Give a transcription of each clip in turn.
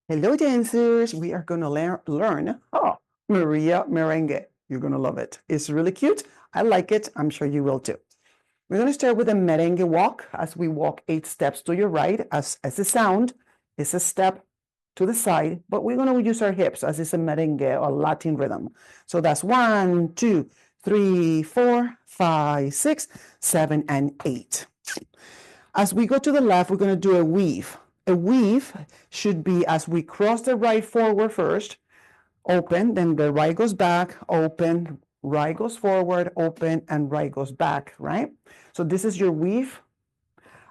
Hello, dancers. We are going to learn Maria Merengue. You're going to love it. It's really cute. I like it. I'm sure you will too. We're going to start with a merengue walk as we walk 8 steps to your right. As a sound, it's a step to the side, but we're going to use our hips as it's a merengue or Latin rhythm. So that's 1, 2, 3, 4, 5, 6, 7, and 8. As we go to the left, we're going to do a weave. A weave should be as we cross the right forward first, open, then the right goes back, open, right goes forward, open, and right goes back, right? So this is your weave.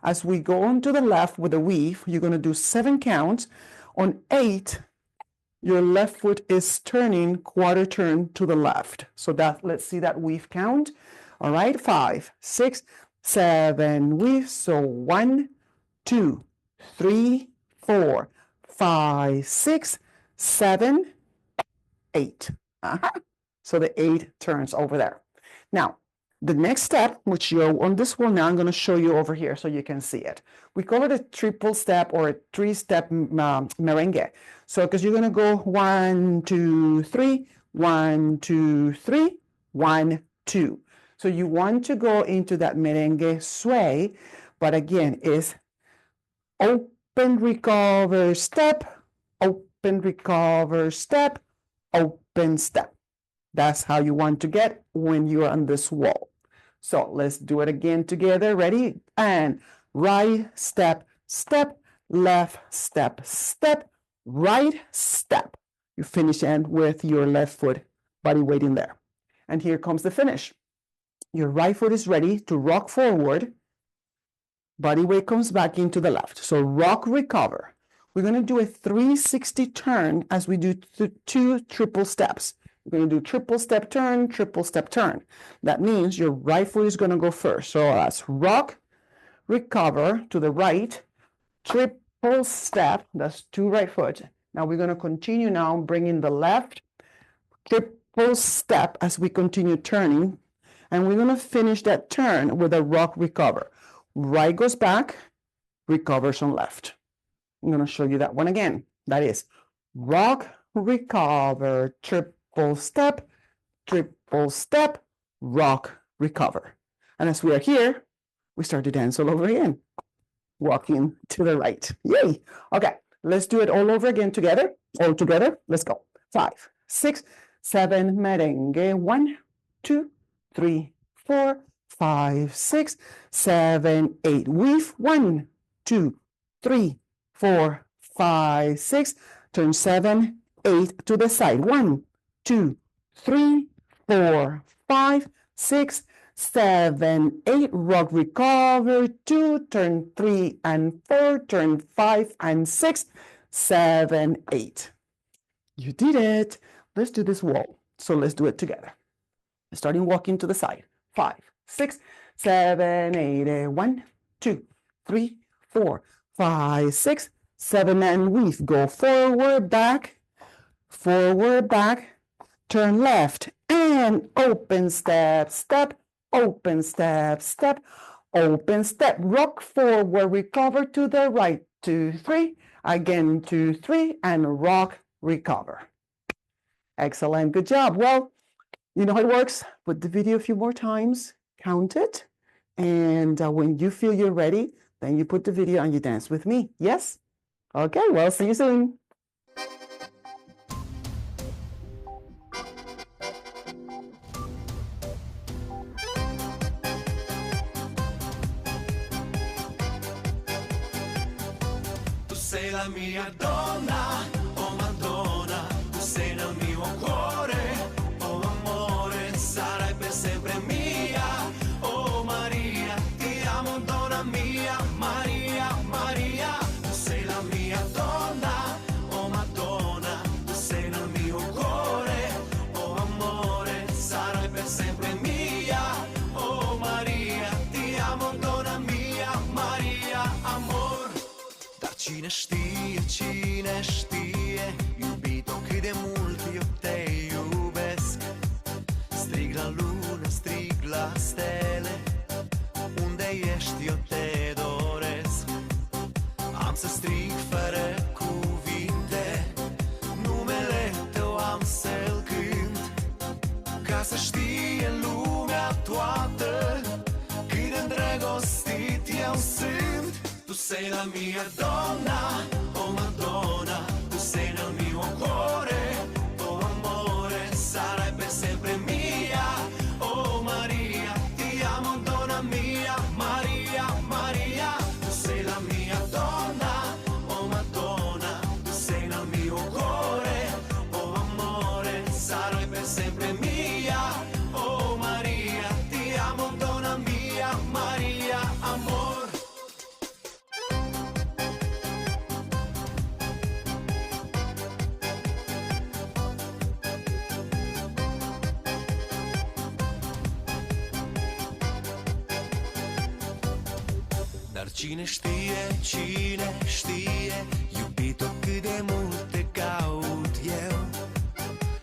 As we go on to the left with the weave, you're going to do 7 counts. On 8, your left foot is turning quarter turn to the left. So let's see that weave count. All right, 5, 6, 7 weaves. So 1, 2, 3, 4, 5, 6, 7, 8. So the 8 turns over there. Now, the next step, which you're on this one now, I'm going to show you over here so you can see it. We call it a triple step or a 3-step merengue. So because you're going to go 1, 2, 3, 1, 2, 3, 1, 2. So you want to go into that merengue sway, but again, it's open, recover, step, open, recover, step, open, step. That's how you want to get when you're on this wall. So let's do it again together. Ready? And right step, step, left step, step, right step. You finish end with your left foot, body weight in there. And here comes the finish. Your right foot is ready to rock forward. Body weight comes back into the left. So rock, recover. We're going to do a 360 turn as we do 2 triple steps. We're going to do triple step turn, triple step turn. That means your right foot is going to go first. So that's rock, recover to the right, triple step. That's 2 right foot. Now we're going to continue now bringing the left, triple step as we continue turning. And we're going to finish that turn with a rock, recover. Right goes back, recovers on left. I'm going to show you that one again. That is rock, recover, triple step, rock, recover. And as we are here, we start to dance all over again. Walking to the right. Yay. Okay, let's do it all over again together. All together. Let's go. 5, 6, 7, merengue. 1, 2, 3, 4, 5, 6, 7, 8. Weave. 1, 2, 3, 4, 5, 6. Turn 7, 8 to the side. 1, 2, 3, 4, 5, 6, 7, 8. Rock, recover. 2, turn 3 and 4. Turn 5 and 6, 7, 8. You did it. Let's do this wall. So let's do it together. Starting walking to the side. 5, 6, 7, 8. 1, 2, 3, 4, 5, 6, 7, and weave. Go forward, back, turn left, and open step, step, open step, step, open step. Rock forward, recover to the right. 2, 3, again 2, 3, and rock, recover. Excellent. Good job. Well, you know how it works. Put the video a few more times, count it, and when you feel you're ready, then you put the video and you dance with me. Yes? Okay, well, see you soon. Tu sei la mia donna, oh Madonna, tu sei nel mio cuore, oh amore, sarai per sempre mia, oh Maria, ti amo donna mia, Maria, Maria, tu sei la mia donna, oh Madonna, tu sei nel mio cuore, oh amore, sarai per sempre mia, oh Maria, ti amo donna mia, Maria, amor. Dar cine știe, iubito cât de mult eu te iubesc. Strig la lună, strig la stele, unde ești eu te doresc. Am să strig fără cuvinte, la mia donna, oh Madonna, tu sei nel mio cuore, oh amore, sarai per sempre mia, oh Maria, ti amo donna mia, Maria, Maria, tu sei la mia donna, oh Madonna, tu sei nel mio cuore, oh amore, sarai per sempre mia, oh Maria, ti amo donna mia, Maria, amor. Dar cine știe, iubito cât de mult te caut eu.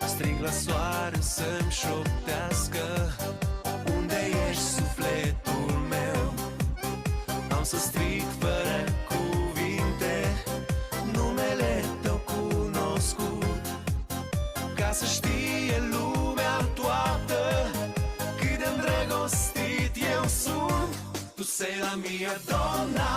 Strig la soare să-mi șoptească, unde ești sufletul meu? Am să strig fără cuvinte numele tău cunoscut, ca să știe lumea toată cât de îndrăgostit eu sunt. Tu sei la mia donna,